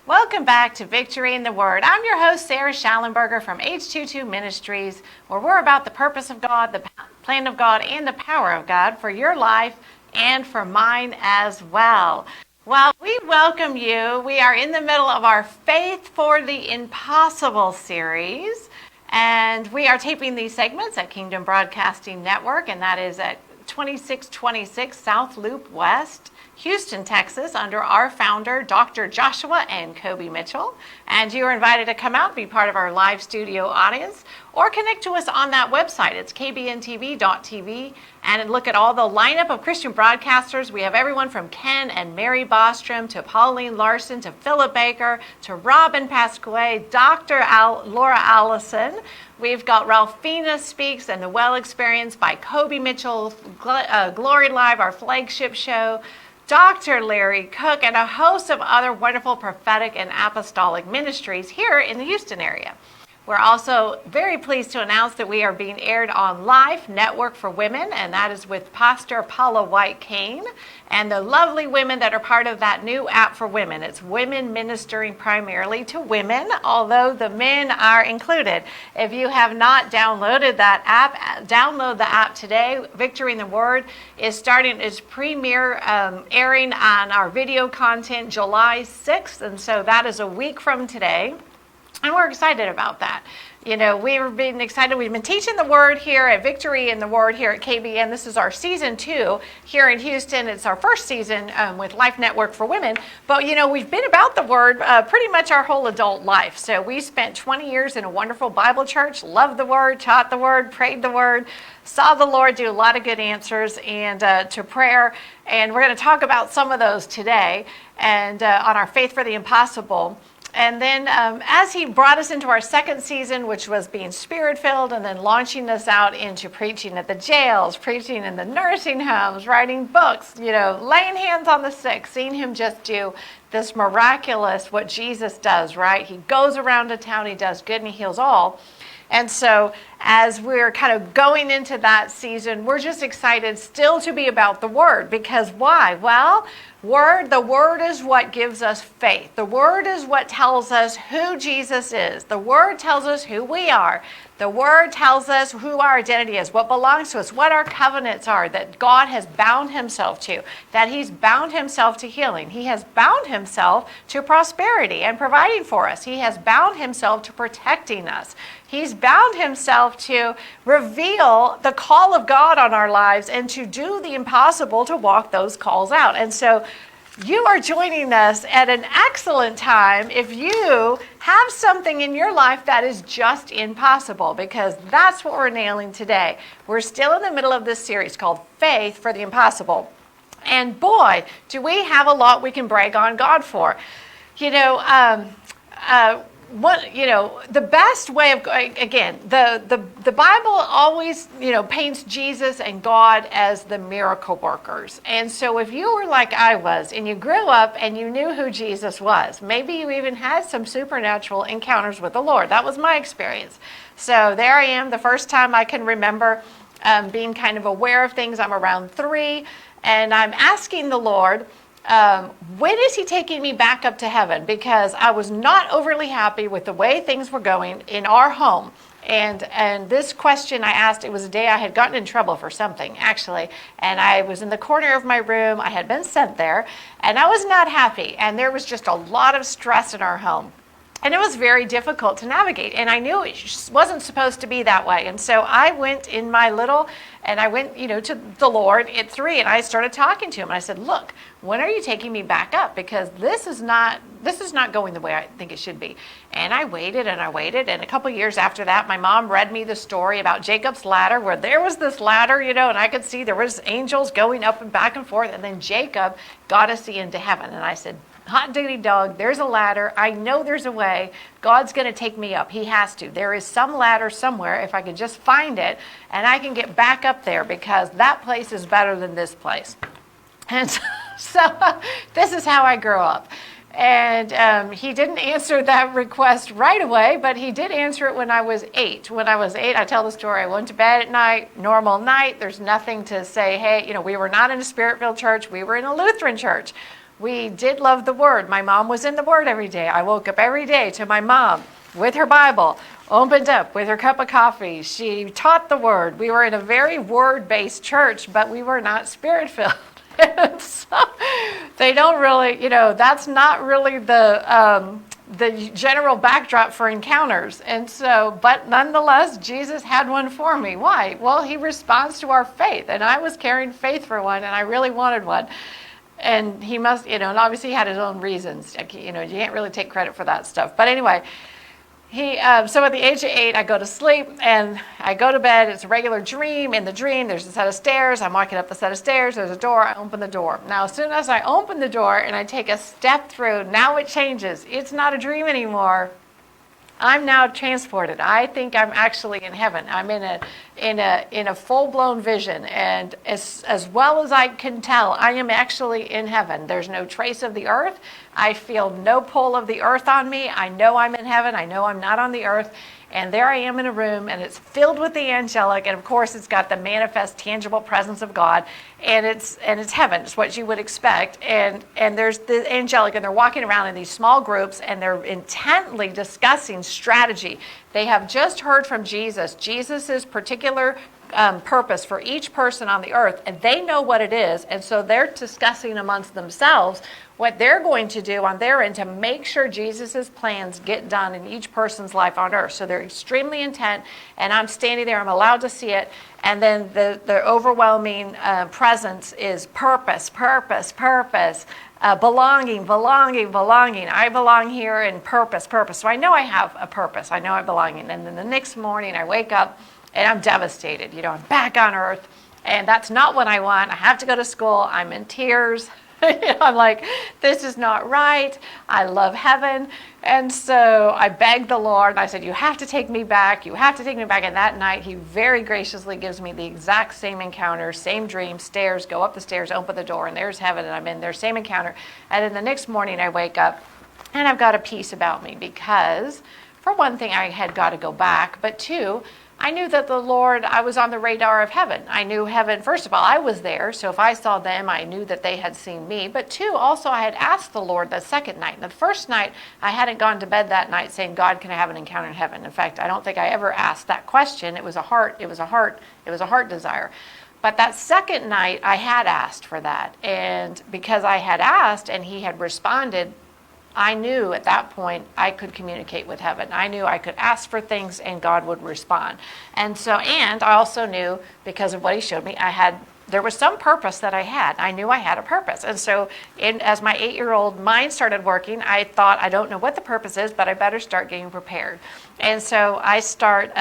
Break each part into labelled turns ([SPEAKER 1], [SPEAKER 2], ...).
[SPEAKER 1] Welcome back to Victory in the Word. I'm your host, Sarah Schallenberger from H22 Ministries, where we're about the purpose of God, the plan of God, and the power of God for your life and for mine as well. Well, we welcome you. We are in the middle of our Faith for the Impossible series, and we are taping these segments at Kingdom Broadcasting Network, and that is at 2626 South Loop West, Houston, Texas, under our founder, Dr. Joshua and Kobe Mitchell. And you are invited to come out, be part of our live studio audience, or connect to us on that website. It's kbntv.tv, and look at all the lineup of Christian broadcasters. We have everyone from Ken and Mary Bostrom to Pauline Larson to Philip Baker to Robin Pasquet, Dr. Laura Allison. We've got Ralphina Speaks and The Well Experience by Kobe Mitchell, Glory Live, our flagship show, Dr. Larry Cook, and a host of other wonderful prophetic and apostolic ministries here in the Houston area. We're also very pleased to announce that we are being aired on Life Network for Women, and that is with Pastor Paula White-Kane and the lovely women that are part of that new app for women. It's women ministering primarily to women, although the men are included. If you have not downloaded that app, download the app today. Victory in the Word is starting its premiere airing on our video content July 6th, and so that is a week from today. And we're excited about that. You know, we've been excited. We've been teaching the Word here at Victory in the Word here at KBN. This is our season 2 here in Houston. It's our first season with Life Network for Women. But, you know, we've been about the Word pretty much our whole adult life. So we spent 20 years in a wonderful Bible church, loved the Word, taught the Word, prayed the Word, saw the Lord do a lot of good answers and to prayer. And we're going to talk about some of those today and on our Faith for the Impossible. And then as he brought us into our second season, which was being Spirit-filled, and then launching us out into preaching at the jails, preaching in the nursing homes, writing books, you know, laying hands on the sick, seeing him just do this miraculous, what Jesus does, right? He goes around a town, he does good, and he heals all. And so as we're kind of going into that season, we're just excited still to be about the Word. Because why? Well, the Word is what gives us faith. The Word is what tells us who Jesus is. The Word tells us who we are. The Word tells us who our identity is, what belongs to us, what our covenants are, that God has bound himself to, that he's bound himself to healing. He has bound himself to prosperity and providing for us. He has bound himself to protecting us. He's bound himself to reveal the call of God on our lives and to do the impossible to walk those calls out. And so you are joining us at an excellent time if you have something in your life that is just impossible, because that's what we're nailing today. We're still in the middle of this series called Faith for the Impossible. And boy, do we have a lot we can brag on God for. You know, the best way of, again, the Bible always, you know, paints Jesus and God as the miracle workers. And so if you were like I was and you grew up and you knew who Jesus was, maybe you even had some supernatural encounters with the Lord. That was my experience. So there I am, the first time I can remember being kind of aware of things. I'm around 3, and I'm asking the Lord, when is he taking me back up to heaven? Because I was not overly happy with the way things were going in our home. And this question I asked, it was a day I had gotten in trouble for something, actually. And I was in the corner of my room. I had been sent there, and I was not happy. And there was just a lot of stress in our home. And it was very difficult to navigate. And I knew it wasn't supposed to be that way. And so I went in my little, and I went, you know, to the Lord at 3, and I started talking to him. And I said, look, when are you taking me back up? Because this is not going the way I think it should be. And I waited and I waited. And a couple years after that, my mom read me the story about Jacob's ladder, where there was this ladder, you know, and I could see there was angels going up and back and forth. And then Jacob got us into heaven. And I said, hot diggity dog, there's a ladder. I know there's a way. God's going to take me up. He has to. There is some ladder somewhere, if I could just find it, and I can get back up there, because that place is better than this place. And so this is how I grew up. And he didn't answer that request right away, but he did answer it when I was 8. When I was 8, I tell the story, I went to bed at night, normal night. There's nothing to say, hey, you know, we were not in a Spirit-filled church. We were in a Lutheran church. We did love the Word. My mom was in the Word every day. I woke up every day to my mom with her Bible, opened up with her cup of coffee. She taught the Word. We were in a very Word-based church, but we were not Spirit-filled. So they don't really, that's not really the general backdrop for encounters. And so, but nonetheless, Jesus had one for me. Why? Well, he responds to our faith. And I was carrying faith for one, and I really wanted one. And he must, and obviously he had his own reasons. You can't really take credit for that stuff. But anyway, so at the age of 8, I go to sleep and I go to bed. It's a regular dream. In the dream, there's a set of stairs. I'm walking up the set of stairs. There's a door. I open the door. Now, as soon as I open the door and I take a step through, now it changes. It's not a dream anymore. I'm now transported. I think I'm actually in heaven. I'm in a full-blown vision, and as well as I can tell, I am actually in heaven. There's no trace of the earth. I feel no pull of the earth on me. I know I'm in heaven. I know I'm not on the earth. And there I am in a room, and it's filled with the angelic, and of course it's got the manifest, tangible presence of God, and it's heaven. It's what you would expect. And there's the angelic, and they're walking around in these small groups, and they're intently discussing strategy. They have just heard from Jesus, Jesus's particular purpose for each person on the earth, and they know what it is, and so they're discussing amongst themselves what they're going to do on their end to make sure Jesus's plans get done in each person's life on earth. So they're extremely intent, and I'm standing there, I'm allowed to see it, and then the overwhelming presence is purpose, belonging. I belong here, and purpose. So I know I have a purpose. I know I belong. And then the next morning I wake up and I'm devastated. I'm back on earth, and that's not what I want. I have to go to school. I'm in tears. I'm like, this is not right. I love heaven. And so I begged the Lord, and I said, you have to take me back. You have to take me back. And that night, he very graciously gives me the exact same encounter, same dream, stairs, go up the stairs, open the door, and there's heaven, and I'm in there, same encounter. And then the next morning, I wake up, and I've got a peace about me because, for one thing, I had got to go back, but two, I knew that the Lord, I was on the radar of heaven. I knew heaven, first of all, I was there, so if I saw them, I knew that they had seen me. But two, also I had asked the Lord the second night. The first night, I hadn't gone to bed that night saying, God, can I have an encounter in heaven? In fact, I don't think I ever asked that question. It was a heart desire. But that second night, I had asked for that. And because I had asked and he had responded, I knew at that point I could communicate with heaven. I knew I could ask for things and God would respond. And I also knew, because of what he showed me, there was some purpose that I had. I knew I had a purpose. And so as my 8-year-old mind started working, I thought, I don't know what the purpose is, but I better start getting prepared. And so I start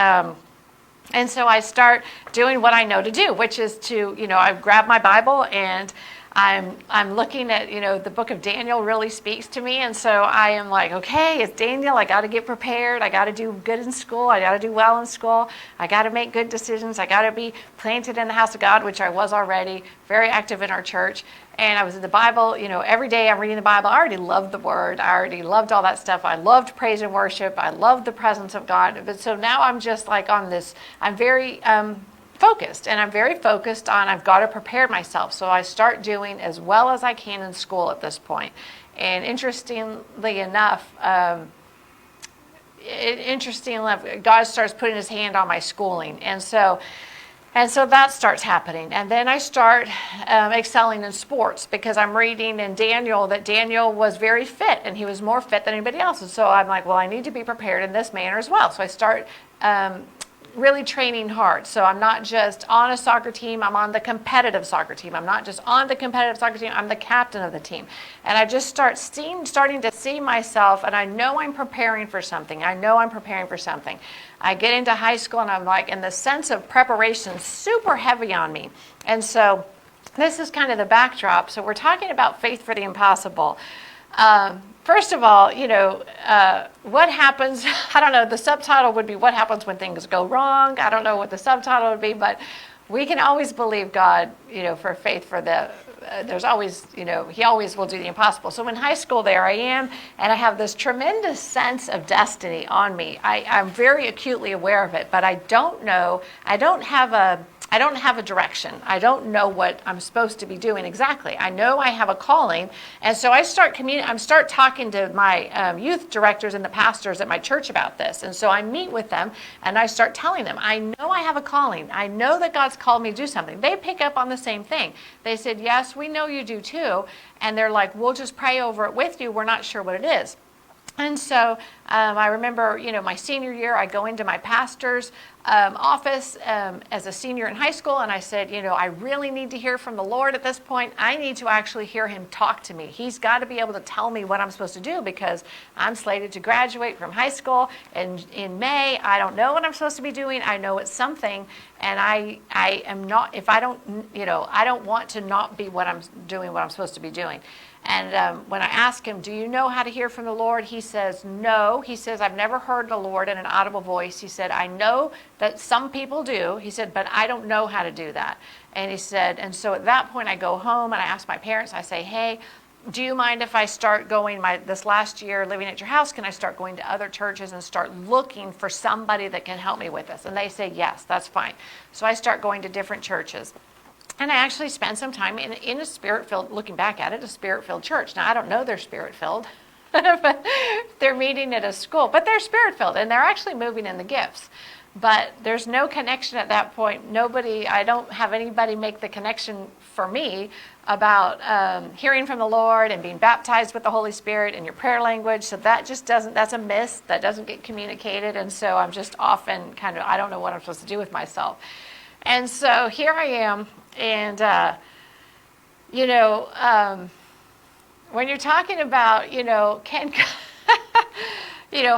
[SPEAKER 1] doing what I know to do, which is to, I grab my Bible, and I'm looking at, the book of Daniel really speaks to me. And so I am like, okay, it's Daniel. I got to get prepared. I got to do good in school. I got to do well in school. I got to make good decisions. I got to be planted in the house of God, which I was already, very active in our church. And I was in the Bible, every day I'm reading the Bible. I already loved the Word. I already loved all that stuff. I loved praise and worship. I loved the presence of God. But so now I'm just like on this, I'm very focused, and I'm very focused on I've got to prepare myself. So I start doing as well as I can in school at this point. And interestingly enough, God starts putting his hand on my schooling. And so that starts happening. And then I start excelling in sports, because I'm reading in Daniel that Daniel was very fit, and he was more fit than anybody else. And so I'm like, well, I need to be prepared in this manner as well. So I start really training hard. So I'm not just on a soccer team, I'm on the competitive soccer team. I'm not just on the competitive soccer team, I'm the captain of the team. And I just starting to see myself, and I know I'm preparing for something. I get into high school, and I'm like, and the sense of preparation is super heavy on me. And so this is kind of the backdrop. So we're talking about faith for the impossible. First of all, what happens, I don't know, the subtitle would be what happens when things go wrong. I don't know what the subtitle would be, but we can always believe God, for faith for there's always, he always will do the impossible. So in high school, there I am, and I have this tremendous sense of destiny on me. I'm very acutely aware of it, but I don't have I don't have a direction. I don't know what I'm supposed to be doing exactly. I know I have a calling, and so I start talking to my youth directors and the pastors at my church about this. And so I meet with them, and I start telling them, I know I have a calling. I know that God's called me to do something. They pick up on the same thing. They said, yes, we know you do too. And they're like, we'll just pray over it with you. We're not sure what it is. And so I remember, my senior year, I go into my pastor's office as a senior in high school, and I said, I really need to hear from the Lord at this point. I need to actually hear him talk to me. He's got to be able to tell me what I'm supposed to do, because I'm slated to graduate from high school in May. I don't know what I'm supposed to be doing. I know it's something, and I am not, if I don't, I don't want to not be what I'm supposed to be doing. And when I ask him, do you know how to hear from the Lord? He says, no. He says, I've never heard the Lord in an audible voice. He said, I know that some people do. He said, but I don't know how to do that. And he said, and so at that point I go home and I ask my parents, I say, hey, do you mind if I start going this last year living at your house? Can I start going to other churches and start looking for somebody that can help me with this? And they say, yes, that's fine. So I start going to different churches. And I actually spent some time in a spirit-filled, looking back at it, a spirit-filled church. Now, I don't know they're spirit-filled, but they're meeting at a school. But they're spirit-filled, and they're actually moving in the gifts. But there's no connection at that point. I don't have anybody make the connection for me about hearing from the Lord and being baptized with the Holy Spirit in your prayer language. So that just that's a miss. That doesn't get communicated. And so I'm just often I don't know what I'm supposed to do with myself. And so here I am. And, when you're talking about,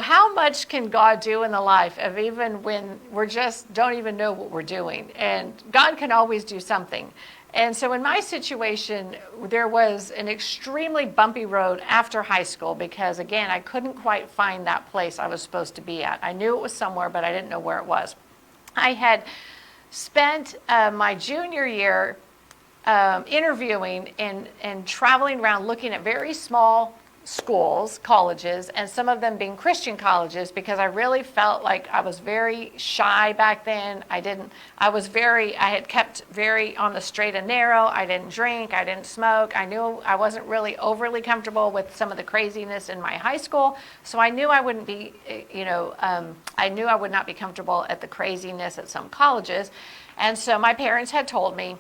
[SPEAKER 1] how much can God do in the life of even when we're just don't even know what we're doing? And God can always do something. And so in my situation, there was an extremely bumpy road after high school because, again, I couldn't quite find that place I was supposed to be at. I knew it was somewhere, but I didn't know where it was. I had spent my junior year interviewing and traveling around looking at very small schools, colleges, and some of them being Christian colleges, because I really felt like I was very shy back then. I had kept very on the straight and narrow. I didn't drink. I didn't smoke. I knew I wasn't really overly comfortable with some of the craziness in my high school. So I knew I wouldn't be, I knew I would not be comfortable at the craziness at some colleges. And so my parents had told me,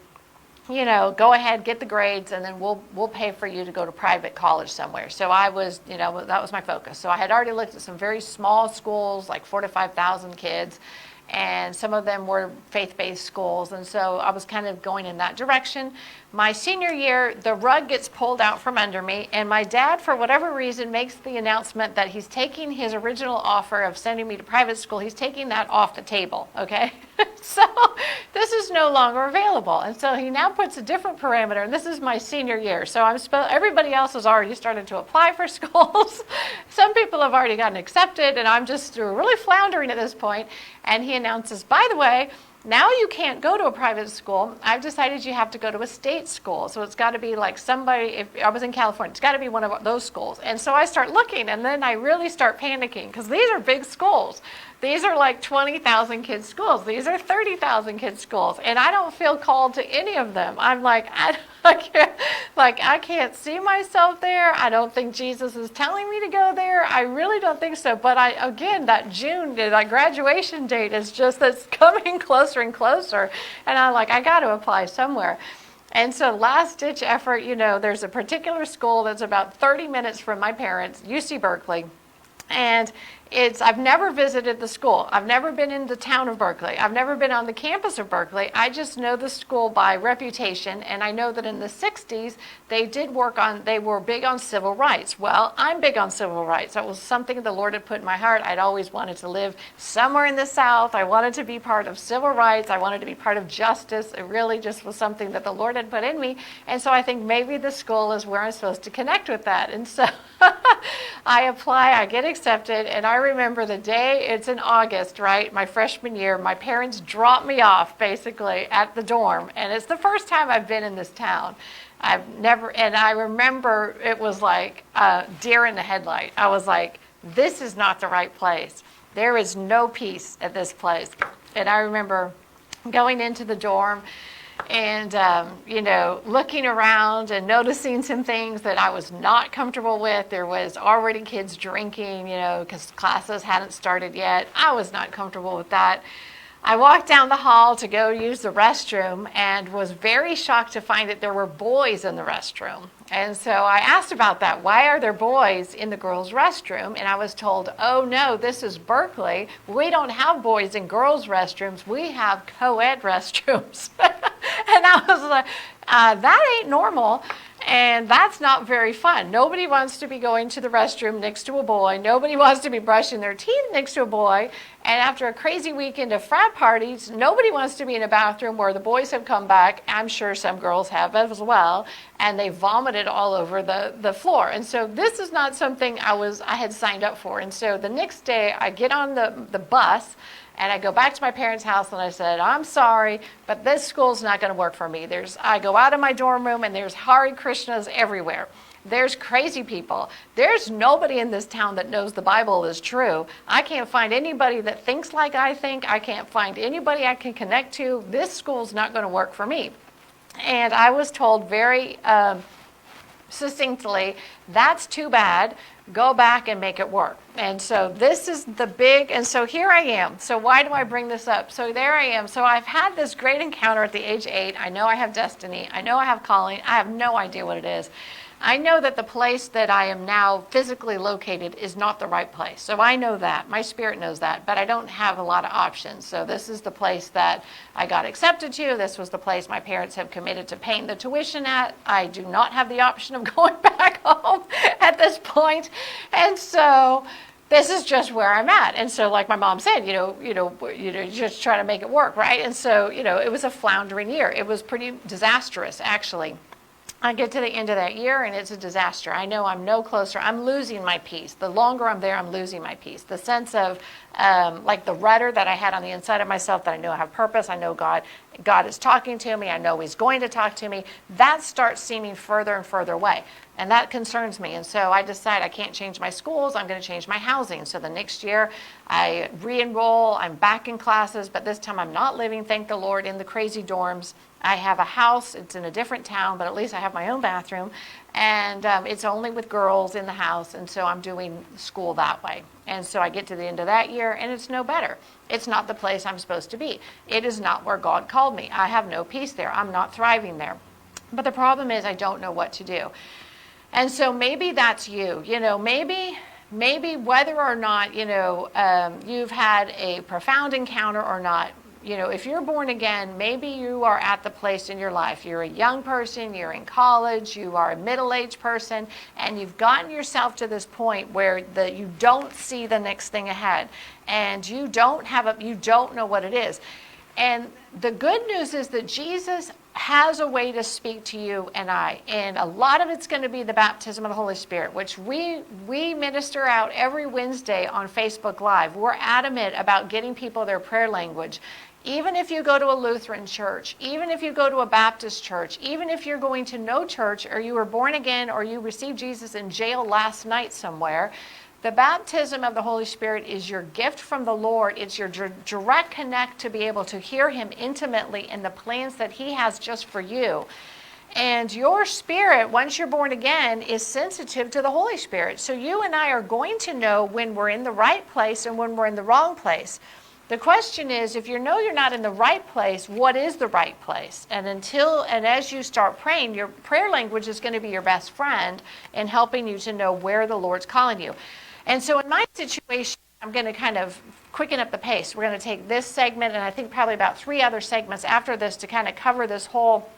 [SPEAKER 1] go ahead, get the grades, and then we'll pay for you to go to private college somewhere. So I was, that was my focus. So I had already looked at some very small schools, like 4,000 to 5,000 kids, and some of them were faith-based schools. And so I was kind of going in that direction. My senior year, the rug gets pulled out from under me, and my dad, for whatever reason, makes the announcement that he's taking his original offer of sending me to private school, he's taking that off the table, okay? So this is no longer available. And so he now puts a different parameter, and this is my senior year. So everybody else has already started to apply for schools. Some people have already gotten accepted, and I'm just really floundering at this point. And he announces, by the way, now you can't go to a private school. I've decided you have to go to a state school. So it's got to be like somebody, if I was in California, it's got to be one of those schools. And so I start looking, and then I really start panicking because these are big schools. These are like 20,000 kids schools. These are 30,000 kids schools. And I don't feel called to any of them. I'm like, I can't see myself there. I don't think Jesus is telling me to go there. I really don't think so. But that June, that graduation date is that's coming closer and closer. And I'm like, I got to apply somewhere. And so last ditch effort, there's a particular school that's about 30 minutes from my parents, UC Berkeley. And I've never visited the school. I've never been in the town of Berkeley. I've never been on the campus of Berkeley. I just know the school by reputation, and I know that in the 60s, they were big on civil rights. Well, I'm big on civil rights. That was something the Lord had put in my heart. I'd always wanted to live somewhere in the South. I wanted to be part of civil rights. I wanted to be part of justice. It really just was something that the Lord had put in me, and so I think maybe the school is where I'm supposed to connect with that. And so I apply, I get accepted, and I remember the day, it's in August, right, my freshman year, my parents dropped me off basically at the dorm, and it's the first time I've been in this town. I remember it was like deer in the headlight. I was like, this is not the right place. There is no peace at this place. And I remember going into the dorm and, looking around and noticing some things that I was not comfortable with. There was already kids drinking, because classes hadn't started yet. I was not comfortable with that. I walked down the hall to go use the restroom and was very shocked to find that there were boys in the restroom. And so I asked about that. Why are there boys in the girls' restroom? And I was told, oh no, this is Berkeley. We don't have boys in girls' restrooms. We have co-ed restrooms. And I was like, that ain't normal. And that's not very fun. Nobody wants to be going to the restroom next to a boy. Nobody wants to be brushing their teeth next to a boy. And after a crazy weekend of frat parties, nobody wants to be in a bathroom where the boys have come back. I'm sure some girls have as well. And they vomited all over the floor. And so this is not something I had signed up for. And so the next day I get on the bus and I go back to my parents' house and I said, I'm sorry, but this school's not going to work for me. I go out of my dorm room and there's Hare Krishnas everywhere. There's crazy people. There's nobody in this town that knows the Bible is true. I can't find anybody that thinks like I think. I can't find anybody I can connect to. This school's not going to work for me. And I was told very succinctly, that's too bad. Go back and make it work. And so this is the big, and so here I am. So why do I bring this up? So there I am. So I've had this great encounter at the age 8. I know I have destiny. I know I have calling. I have no idea what it is. I know that the place that I am now physically located is not the right place. So I know that. My spirit knows that. But I don't have a lot of options. So this is the place that I got accepted to. This was the place my parents have committed to paying the tuition at. I do not have the option of going back home at this point. And so this is just where I'm at. And so like my mom said, just try to make it work, right? And so, it was a floundering year. It was pretty disastrous, actually. I get to the end of that year and it's a disaster. I know I'm no closer. I'm losing my peace. The longer I'm there, I'm losing my peace. The sense of like the rudder that I had on the inside of myself, that I know I have purpose. I know God is talking to me. I know he's going to talk to me. That starts seeming further and further away. And that concerns me. And so I decide I can't change my schools. I'm going to change my housing. So the next year I re-enroll. I'm back in classes, but this time I'm not living, thank the Lord, in the crazy dorms. I have a house. It's in a different town, but at least I have my own bathroom. And it's only with girls in the house. And so I'm doing school that way. And so I get to the end of that year and it's no better. It's not the place I'm supposed to be. It is not where God called me. I have no peace there. I'm not thriving there. But the problem is I don't know what to do. And so maybe that's you. Maybe whether or not, you've had a profound encounter or not, if you're born again, maybe you are at the place in your life. You're a young person, you're in college, you are a middle-aged person, and you've gotten yourself to this point where you don't see the next thing ahead, and you don't know what it is. And the good news is that Jesus has a way to speak to you and I. And a lot of it's going to be the baptism of the Holy Spirit, which we minister out every Wednesday on Facebook Live. We're adamant about getting people their prayer language. Even if you go to a Lutheran church, even if you go to a Baptist church, even if you're going to no church, or you were born again, or you received Jesus in jail last night somewhere, the baptism of the Holy Spirit is your gift from the Lord. It's your direct connect to be able to hear him intimately in the plans that he has just for you. And your spirit, once you're born again, is sensitive to the Holy Spirit. So you and I are going to know when we're in the right place and when we're in the wrong place. The question is, if you know you're not in the right place, what is the right place? And as you start praying, your prayer language is going to be your best friend in helping you to know where the Lord's calling you. And so in my situation, I'm going to kind of quicken up the pace. We're going to take this segment and I think probably about 3 other segments after this to kind of cover this whole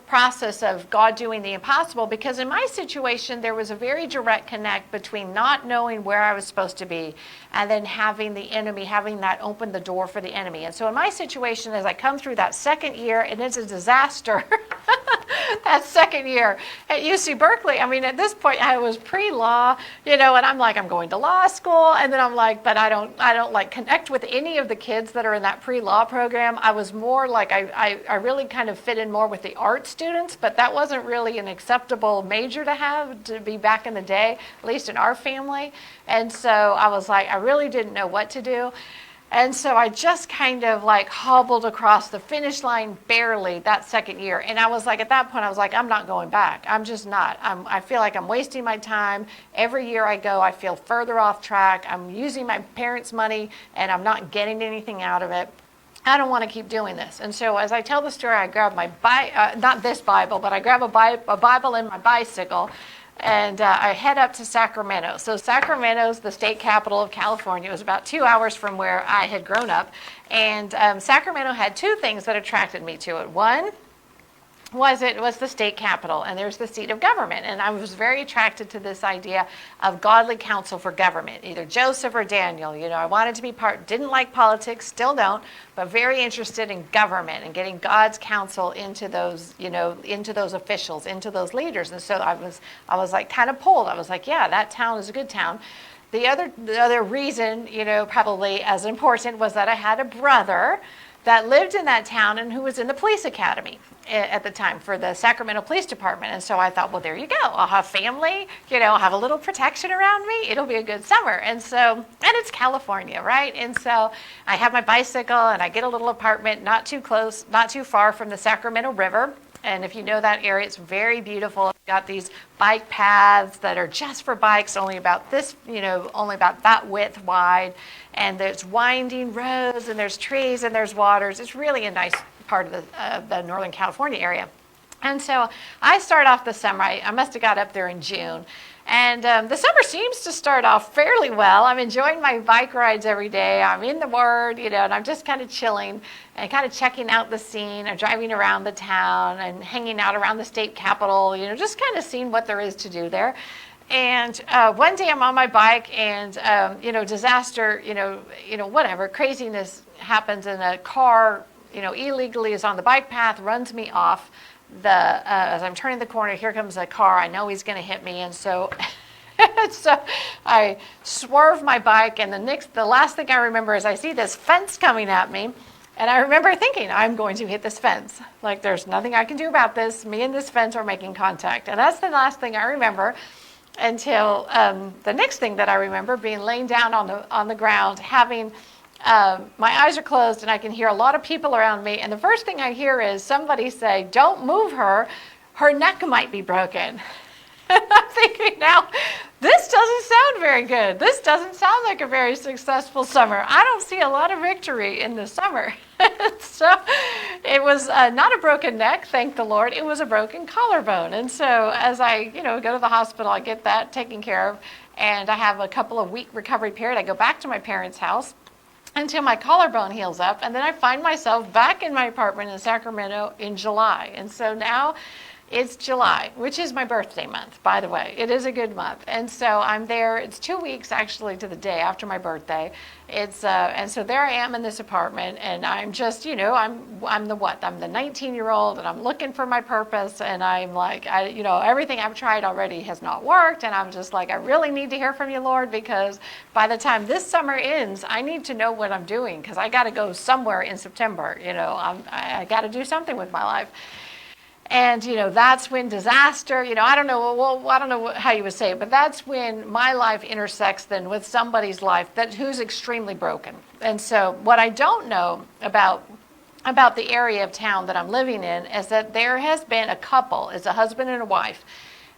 [SPEAKER 1] process of God doing the impossible, because in my situation, there was a very direct connect between not knowing where I was supposed to be and then having that open the door for the enemy. And so in my situation, as I come through that second year, and it's a disaster, that second year at UC Berkeley, at this point I was pre-law, and I'm like, I'm going to law school, and then I'm like, but I don't like connect with any of the kids that are in that pre-law program. I was more like, I really kind of fit in more with the art students, but that wasn't really an acceptable major to be back in the day, at least in our family. And so I was like, I really didn't know what to do. And so I just kind of like hobbled across the finish line barely that second year. And I was like, at that point, I was like, I'm not going back. I'm just not. I feel like I'm wasting my time. Every year I go, I feel further off track. I'm using my parents' money and I'm not getting anything out of it. I don't want to keep doing this. And so as I tell the story, I grab my not this Bible, but I grab a Bible and my bicycle, and I head up to Sacramento. So Sacramento's the state capital of California. It was about 2 hours from where I had grown up. And Sacramento had two things that attracted me to it. One was it was the state capital, and there's the seat of government. And I was very attracted to this idea of godly counsel for government, either Joseph or Daniel. I wanted to be didn't like politics, still don't, but very interested in government and getting God's counsel into those, into those officials, into those leaders. And so I was like kind of pulled. I was like, yeah, that town is a good town. The other reason, probably as important, was that I had a brother that lived in that town and who was in the police academy at the time for the Sacramento Police Department. And so I thought, well, there you go. I'll have family, I'll have a little protection around me. It'll be a good summer. And it's California, right? And so I have my bicycle and I get a little apartment not too close, not too far from the Sacramento River. And if you know that area, it's very beautiful. It's got these bike paths that are just for bikes, only about that width wide. And there's winding roads, and there's trees, and there's waters. It's really a nice part of the Northern California area. And so I start off the summer. I must have got up there in June. And the summer seems to start off fairly well. I'm enjoying my bike rides every day. I'm in the Word, and I'm just kind of chilling and kind of checking out the scene. I'm driving around the town and hanging out around the state capitol, just kind of seeing what there is to do there. And one day I'm on my bike and, disaster, whatever, craziness happens, and a car, illegally is on the bike path, runs me off. As I'm turning the corner, here comes a car. I know he's going to hit me, and so I swerve my bike. And the last thing I remember is I see this fence coming at me, and I remember thinking, I'm going to hit this fence. Like, there's nothing I can do about this. Me and this fence are making contact, and that's the last thing I remember. Until the next thing that I remember being laying down on the ground, having. My eyes are closed and I can hear a lot of people around me. And the first thing I hear is somebody say, "Don't move her. Her neck might be broken." And I'm thinking, now, this doesn't sound very good. This doesn't sound like a very successful summer. I don't see a lot of victory in the summer. So it was not a broken neck, thank the Lord. It was a broken collarbone. And so as I, go to the hospital, I get that taken care of. And I have a couple of week recovery period. I go back to my parents' house until my collarbone heals up. And then I find myself back in my apartment in Sacramento in July. And so now it's July, which is my birthday month, by the way. It is a good month. And so I'm there. It's 2 weeks, actually, to the day after my birthday. And so there I am in this apartment, and I'm just, I'm the 19-year-old, and I'm looking for my purpose, and I'm like, everything I've tried already has not worked, and I'm just like, I really need to hear from you, Lord, because by the time this summer ends, I need to know what I'm doing, because I got to go somewhere in September. I got to do something with my life. And, that's when disaster, I don't know how you would say it, but that's when my life intersects then with somebody's life who's extremely broken. And so what I don't know about the area of town that I'm living in is that there has been a couple, it's a husband and a wife,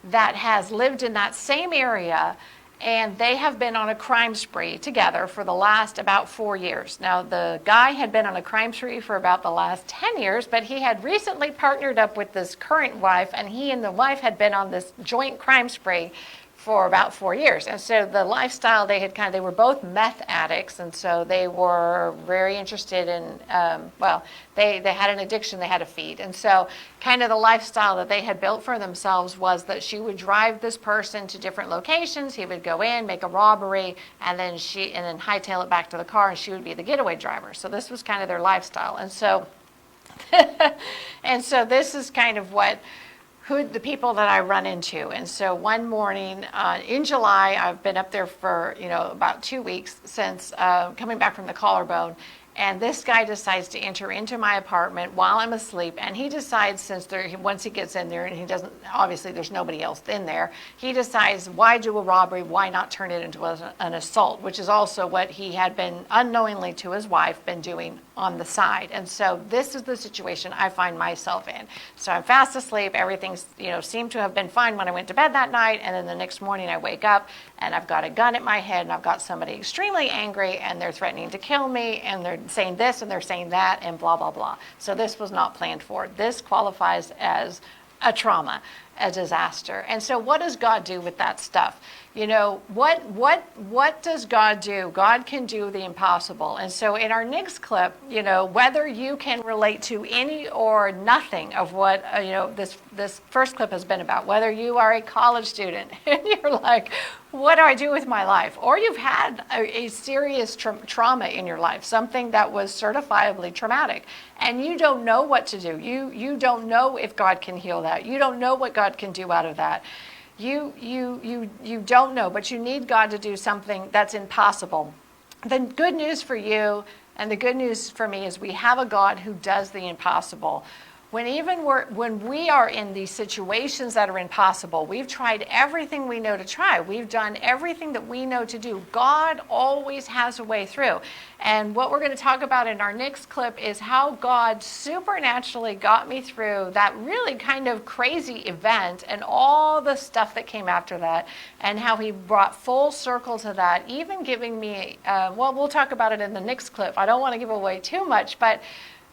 [SPEAKER 1] that has lived in that same area, and they have been on a crime spree together for the last about 4 years. Now, the guy had been on a crime spree for about the last 10 years, but he had recently partnered up with this current wife, and he and the wife had been on this joint crime spree for about 4 years. And so the lifestyle they were both meth addicts, and so they were very interested in, they had an addiction they had to feed. And so kind of the lifestyle that they had built for themselves was that she would drive this person to different locations, he would go in, make a robbery, and then hightail it back to the car, and she would be the getaway driver. So this was kind of their lifestyle. And so, this is kind of the people that I run into. And so one morning in July, I've been up there for, about 2 weeks since coming back from the collarbone. And this guy decides to enter into my apartment while I'm asleep. And he decides, once he gets in there, and he doesn't, obviously there's nobody else in there, he decides, why do a robbery? Why not turn it into an assault? Which is also what he had been unknowingly to his wife been doing on the side. And so this is the situation I find myself in. So I'm fast asleep. Everything's, seemed to have been fine when I went to bed that night. And then the next morning I wake up and I've got a gun at my head and I've got somebody extremely angry and they're threatening to kill me and they're saying this and they're saying that and blah, blah, blah. So this was not planned for. This qualifies as a trauma, a disaster. And so what does God do with that stuff? What does God do? God can do the impossible. And so in our next clip, whether you can relate to any or nothing of what, this first clip has been about, whether you are a college student and you're like, what do I do with my life? Or you've had a serious trauma in your life, something that was certifiably traumatic, and you don't know what to do. You don't know if God can heal that. You don't know what God can do out of that. You don't know, but you need God to do something that's impossible. The good news for you and the good news for me is we have a God who does the impossible. When we are in these situations that are impossible, we've tried everything we know to try. We've done everything that we know to do. God always has a way through. And what we're going to talk about in our next clip is how God supernaturally got me through that really kind of crazy event and all the stuff that came after that, and how he brought full circle to that, even giving me, we'll talk about it in the next clip. I don't want to give away too much, but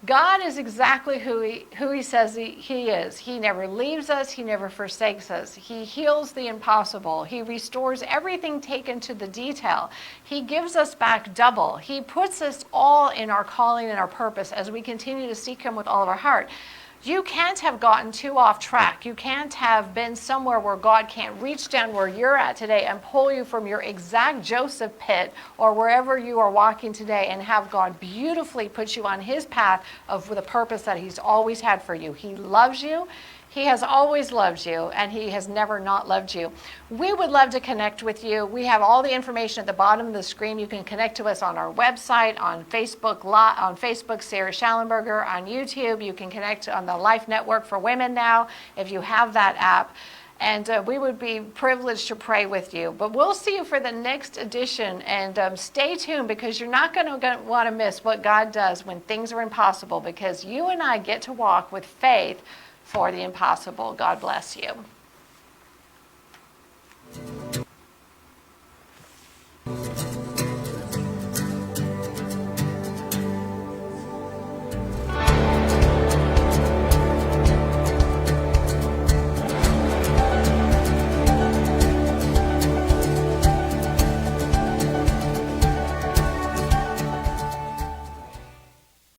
[SPEAKER 1] God is exactly who he says he is. He never leaves us. He never forsakes us. He heals the impossible. He restores everything taken to the detail. He gives us back double. He puts us all in our calling and our purpose as we continue to seek him with all of our heart. You can't have gotten too off track. You can't have been somewhere where God can't reach down where you're at today and pull you from your exact Joseph pit or wherever you are walking today and have God beautifully put you on his path of the purpose that he's always had for you. He loves you. He has always loved you, and he has never not loved you. We would love to connect with you. We have all the information at the bottom of the screen. You can connect to us on our website, on Facebook, Sarah Schallenberger, on YouTube. You can connect on the Life Network for Women now, if you have that app. And we would be privileged to pray with you. But we'll see you for the next edition. And stay tuned, because you're not going to want to miss what God does when things are impossible, because you and I get to walk with faith for the impossible. God bless you.